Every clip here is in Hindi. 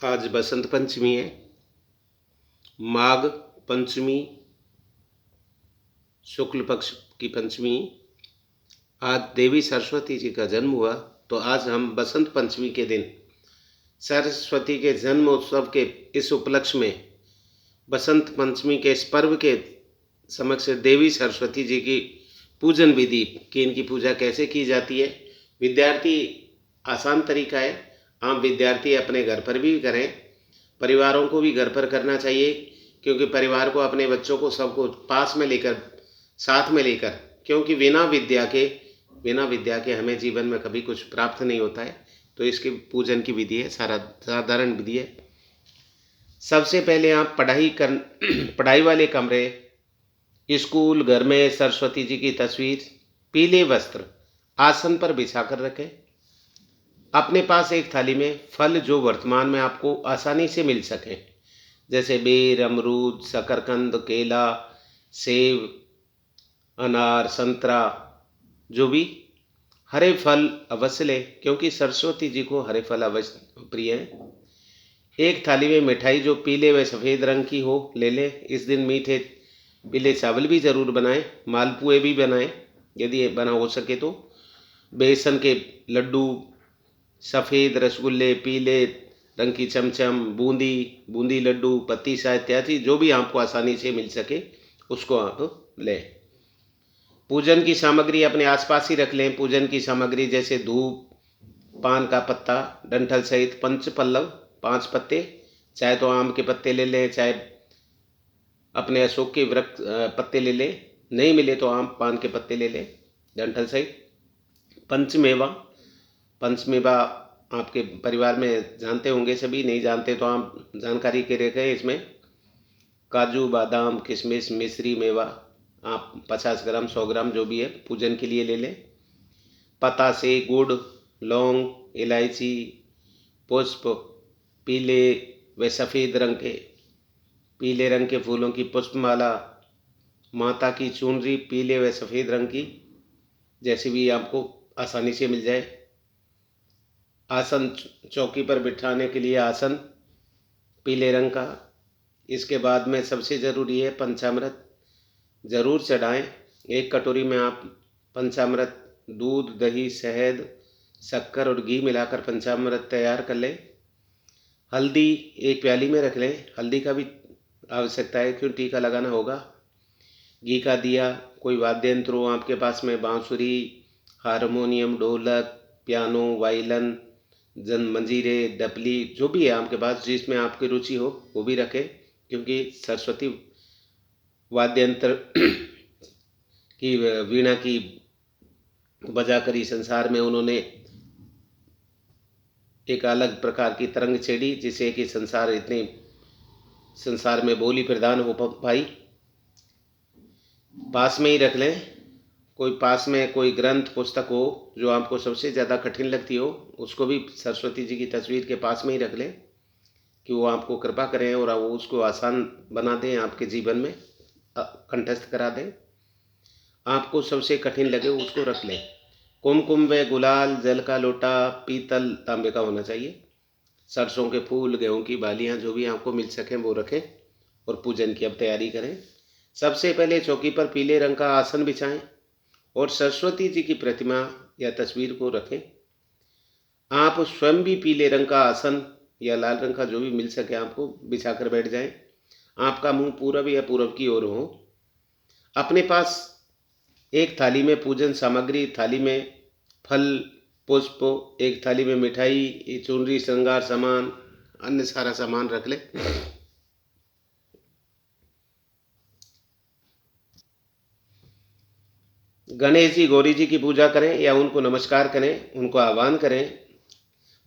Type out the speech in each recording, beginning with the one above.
आज बसंत पंचमी है। माघ पंचमी, शुक्ल पक्ष की पंचमी। आज देवी सरस्वती जी का जन्म हुआ, तो आज हम बसंत पंचमी के दिन सरस्वती के जन्म उत्सव के इस उपलक्ष्य में बसंत पंचमी के इस पर्व के समक्ष देवी सरस्वती जी की पूजन विधि कि इनकी पूजा कैसे की जाती है। विद्यार्थी आसान तरीका है, आम विद्यार्थी अपने घर पर भी करें, परिवारों को भी घर पर करना चाहिए, क्योंकि परिवार को अपने बच्चों को सबको पास में लेकर साथ में लेकर, क्योंकि बिना विद्या के हमें जीवन में कभी कुछ प्राप्त नहीं होता है। तो इसकी पूजन की विधि है, साधारण विधि है। सबसे पहले आप पढ़ाई वाले कमरे, स्कूल, घर में सरस्वती जी की तस्वीर पीले वस्त्र आसन पर बिछाकर रखें। अपने पास एक थाली में फल जो वर्तमान में आपको आसानी से मिल सके, जैसे बेर, अमरूद, शकरकंद, केला, सेब, अनार, संतरा, जो भी हरे फल अवश्य लें, क्योंकि सरस्वती जी को हरे फल अवश्य प्रिय हैं। एक थाली में मिठाई जो पीले व सफ़ेद रंग की हो ले लें। इस दिन मीठे पीले चावल भी ज़रूर बनाएं, मालपुए भी बनाएं यदि बना हो सके तो। बेसन के लड्डू, सफ़ेद रसगुल्ले, पीले रंग की चमचम, बूंदी लड्डू, पत्ती शाह इत्यादि जो भी आपको आसानी से मिल सके उसको आप लें। पूजन की सामग्री अपने आसपास ही रख लें। पूजन की सामग्री जैसे धूप, पान का पत्ता, डंठल सहित पंचपल्लव 5 पत्ते, चाहे तो आम के पत्ते ले लें, चाहे अपने अशोक के वृक्ष पत्ते ले लें, नहीं मिले तो आम पान के पत्ते ले लें डंठल सहित। पंचमेवा आपके परिवार में जानते होंगे सभी, नहीं जानते तो आप जानकारी के रखें। इसमें काजू, बादाम, किशमिश, मिश्री, मेवा आप 50 ग्राम 100 ग्राम जो भी है पूजन के लिए ले लें। पता से गुड़, लौंग, इलायची, पुष्प, पीले व सफ़ेद पीले रंग के फूलों की पुष्पमाला, माता की चुनरी पीले व सफ़ेद रंग की, जैसे भी आपको आसानी से मिल जाए। आसन, चौकी पर बिठाने के लिए आसन पीले रंग का। इसके बाद में सबसे ज़रूरी है पंचामृत ज़रूर चढ़ाएं। एक कटोरी में आप पंचामृत, दूध, दही, शहद, शक्कर और घी मिलाकर पंचामृत तैयार कर लें। हल्दी एक प्याली में रख लें, हल्दी का भी आवश्यकता है क्योंकि टीका लगाना होगा। घी का दिया, कोई वाद्य यंत्र हो आपके पास में, बांसुरी, हारमोनियम, ढोलक, पियानो, वायलिन, मंजीरे, डपली, जो भी है आपके पास जिसमें आपकी रुचि हो वो भी रखें, क्योंकि सरस्वती वाद्य यंत्र की वीणा की बजाकर ही संसार में उन्होंने एक अलग प्रकार की तरंग छेड़ी, जिससे कि संसार में बोली प्रदान हो पाई। पास में ही रख लें। पास में कोई ग्रंथ पुस्तक हो जो आपको सबसे ज़्यादा कठिन लगती हो, उसको भी सरस्वती जी की तस्वीर के पास में ही रख लें, कि वो आपको कृपा करें और वो उसको आसान बना दें, आपके जीवन में कंठस्थ करा दें। आपको सबसे कठिन लगे उसको रख लें। कुमकुम व गुलाल, जल का लोटा पीतल तांबे का होना चाहिए। सरसों के फूल, गेहूं की बालियां जो भी आपको मिल सकें वो रखें और पूजन की अब तैयारी करें। सबसे पहले चौकी पर पीले रंग का आसन बिछाएं और सरस्वती जी की प्रतिमा या तस्वीर को रखें। आप स्वयं भी पीले रंग का आसन या लाल रंग का जो भी मिल सके आपको बिछाकर बैठ जाएं। आपका मुंह पूरब या पूरब की ओर हो। अपने पास एक थाली में पूजन सामग्री, थाली में फल, पुष्प, एक थाली में मिठाई, चुनरी, श्रृंगार सामान, अन्य सारा सामान रख लें। गणेश जी, गौरी जी की पूजा करें या उनको नमस्कार करें, उनको आह्वान करें।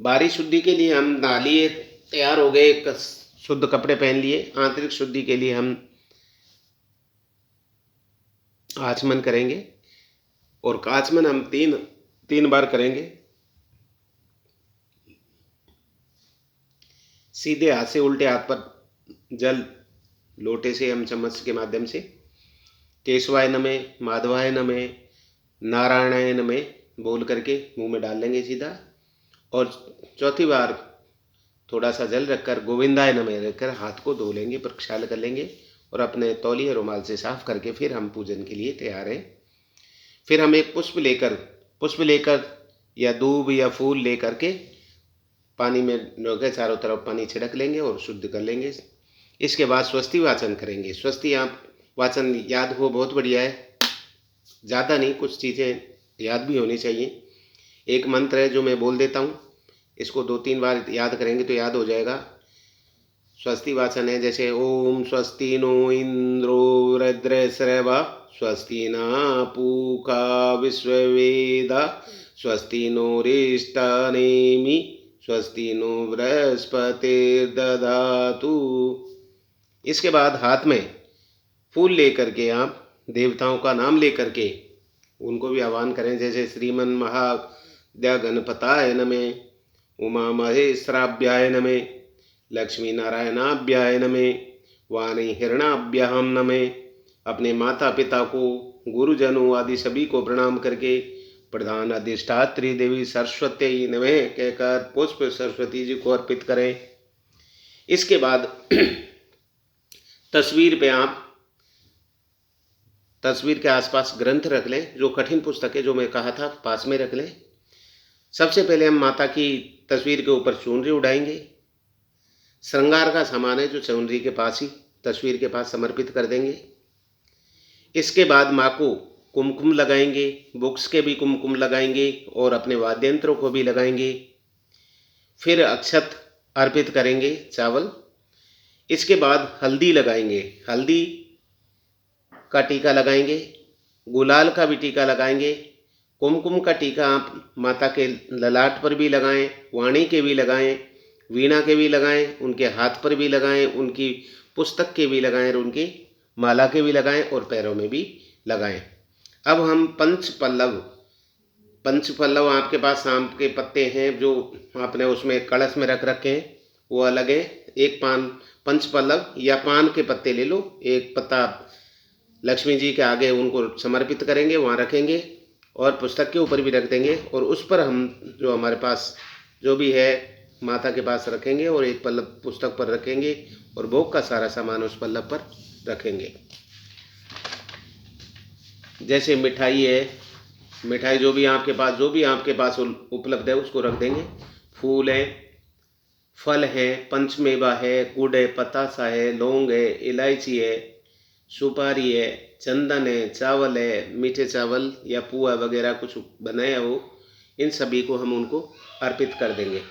बाहरी शुद्धि के लिए हम नहा लिए, तैयार हो गए, शुद्ध कपड़े पहन लिए। आंतरिक शुद्धि के लिए हम आचमन करेंगे और आचमन हम तीन बार करेंगे। सीधे हाथ से उल्टे हाथ पर जल लोटे से हम चम्मच के माध्यम से केशवाय नमः, माधवाय नमः, नारायणाय नमः बोल करके मुंह में डाल लेंगे सीधा। और चौथी बार थोड़ा सा जल रखकर गोविंदाय नमः रखकर हाथ को धो लेंगे, प्रक्षाल कर लेंगे और अपने तौलिए रुमाल से साफ करके फिर हम पूजन के लिए तैयार हैं। फिर हम एक पुष्प लेकर या दूब या फूल लेकर के पानी में डोके चारों तरफ पानी छिड़क लेंगे और शुद्ध कर लेंगे। इसके बाद स्वस्ति वाचन करेंगे। स्वस्ति आप वाचन याद हो बहुत बढ़िया है, ज़्यादा नहीं, कुछ चीज़ें याद भी होनी चाहिए। एक मंत्र है जो मैं बोल देता हूँ, इसको 2-3 बार याद करेंगे तो याद हो जाएगा। स्वस्ति वाचन है जैसे ओम स्वस्ति नो इंद्रो वृद्रश्रवा स्वस्ति न पूषा विश्ववेदा स्वस्ति नो रिष्टानेमि स्वस्ति नो बृहस्पतिर्दधातु। इसके बाद हाथ में फूल लेकर के आप देवताओं का नाम लेकर के उनको भी आह्वान करें, जैसे श्रीमन महाद्या गणपताय नमः, उमा महेश्वराभ्याय नमः, लक्ष्मी नारायणाभ्याय नमः, वाणी हिरणाभ्याम नमः। अपने माता पिता को, गुरुजनों आदि सभी को प्रणाम करके प्रधान अधिष्ठात्री देवी सरस्वती नमः कहकर पुष्प सरस्वती जी को अर्पित करें। इसके बाद तस्वीर पे आप तस्वीर के आसपास ग्रंथ रख लें, जो कठिन पुस्तक है जो मैं कहा था पास में रख लें। सबसे पहले हम माता की तस्वीर के ऊपर चुनरी उड़ाएंगे। श्रृंगार का सामान है जो चुनरी के पास ही तस्वीर के पास समर्पित कर देंगे। इसके बाद माँ को कुमकुम लगाएंगे, बुक्स के भी कुमकुम लगाएंगे और अपने वाद्य यंत्रों को भी लगाएंगे। फिर अक्षत अर्पित करेंगे, चावल। इसके बाद हल्दी लगाएंगे, हल्दी का टीका लगाएंगे, गुलाल का भी टीका लगाएंगे। कुमकुम का टीका आप माता के ललाट पर भी लगाएं, वाणी के भी लगाएं, वीणा के भी लगाएं, उनके हाथ पर भी लगाएं, उनकी पुस्तक के भी लगाएं और उनकी माला के भी लगाएं और पैरों में भी लगाएं। अब हम पंच पल्लव आपके पास आम के पत्ते हैं जो आपने उसमें कलश में रख रखे हैं, वो अलग है। एक पंच पल्लव या पान के पत्ते ले लो, एक पत्ता लक्ष्मी जी के आगे उनको समर्पित करेंगे, वहाँ रखेंगे और पुस्तक के ऊपर भी रख देंगे और उस पर हम जो हमारे पास जो भी है माता के पास रखेंगे और एक पल्लव पुस्तक पर रखेंगे और भोग का सारा सामान उस पल्लव पर रखेंगे। जैसे मिठाई है, मिठाई जो भी आपके पास उपलब्ध है उसको रख देंगे। फूल है, फल है, पंचमेवा है, गुड़ है, पतासा है, लौंग है, इलायची है, सुपारी है, चंदन है, चावल है, मीठे चावल या पुआ वगैरह कुछ बनाया हो, इन सभी को हम उनको अर्पित कर देंगे।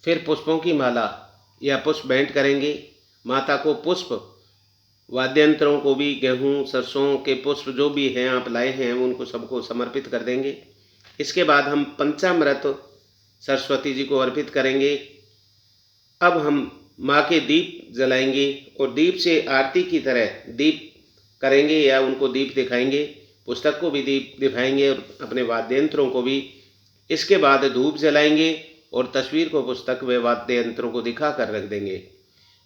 फिर पुष्पों की माला या पुष्प भेंट करेंगे। माता को पुष्प वाद्य यंत्रों को भी, गेहूँ सरसों के पुष्प जो भी हैं आप लाए हैं उनको सबको समर्पित कर देंगे। इसके बाद हम पंचामृत सरस्वती जी को अर्पित करेंगे। अब हम माँ के दीप जलाएंगे और दीप से आरती की तरह दीप करेंगे या उनको दीप दिखाएंगे, पुस्तक को भी दीप दिखाएंगे और अपने वाद्य यंत्रों को भी। इसके बाद धूप जलाएंगे और तस्वीर को पुस्तक व वाद्य यंत्रों को दिखा कर रख देंगे।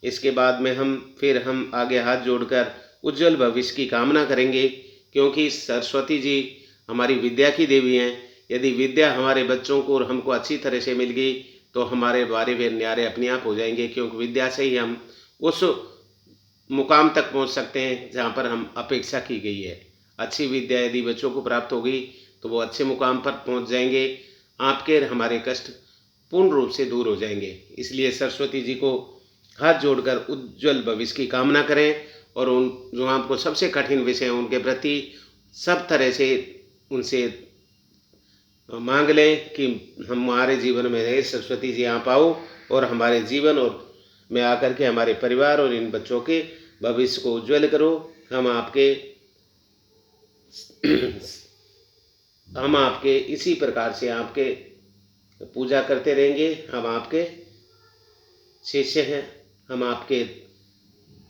इसके बाद में हम आगे हाथ जोड़कर उज्जवल भविष्य की कामना करेंगे, क्योंकि सरस्वती जी हमारी विद्या की देवी हैं। यदि विद्या हमारे बच्चों को और हमको अच्छी तरह से मिल गई तो हमारे बारे वे न्यारे अपने आप हो जाएंगे, क्योंकि विद्या से ही हम उस मुकाम तक पहुंच सकते हैं जहां पर हम अपेक्षा की गई है। अच्छी विद्या यदि बच्चों को प्राप्त हो गई तो वो अच्छे मुकाम पर पहुंच जाएंगे, आपके हमारे कष्ट पूर्ण रूप से दूर हो जाएंगे। इसलिए सरस्वती जी को हाथ जोड़कर उज्जवल भविष्य की कामना करें और उन जो आपको सबसे कठिन विषय हैं उनके प्रति सब तरह से उनसे मांग लें कि हमारे जीवन में है सरस्वती जी आप आओ और हमारे जीवन और में आकर के हमारे परिवार और इन बच्चों के भविष्य को उज्जवल करो। हम आपके इसी प्रकार से आपके पूजा करते रहेंगे। हम आपके शिष्य हैं, हम आपके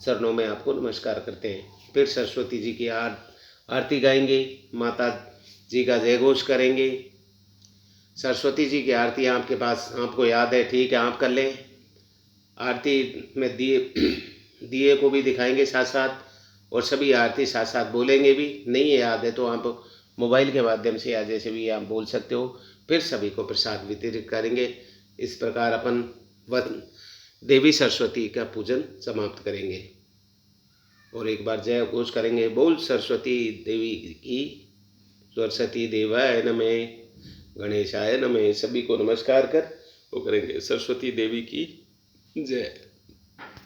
चरणों में आपको नमस्कार करते हैं। फिर सरस्वती जी की आरती गाएंगे, माता जी का जय घोष करेंगे। सरस्वती जी की आरती आपके पास आपको याद है, ठीक है, आप कर लें। आरती में दिए को भी दिखाएंगे साथ साथ और सभी आरती साथ साथ बोलेंगे भी। नहीं है याद है तो आप मोबाइल के माध्यम से या जैसे भी आप बोल सकते हो, फिर सभी को प्रसाद वितरित करेंगे। इस प्रकार अपन देवी सरस्वती का पूजन समाप्त करेंगे और एक बार जय घोष करेंगे, बोल सरस्वती देवी की, सरस्वती देवाय नमः, गणेशाय नमः। सभी को नमस्कार कर वो करेंगे, सरस्वती देवी की जय।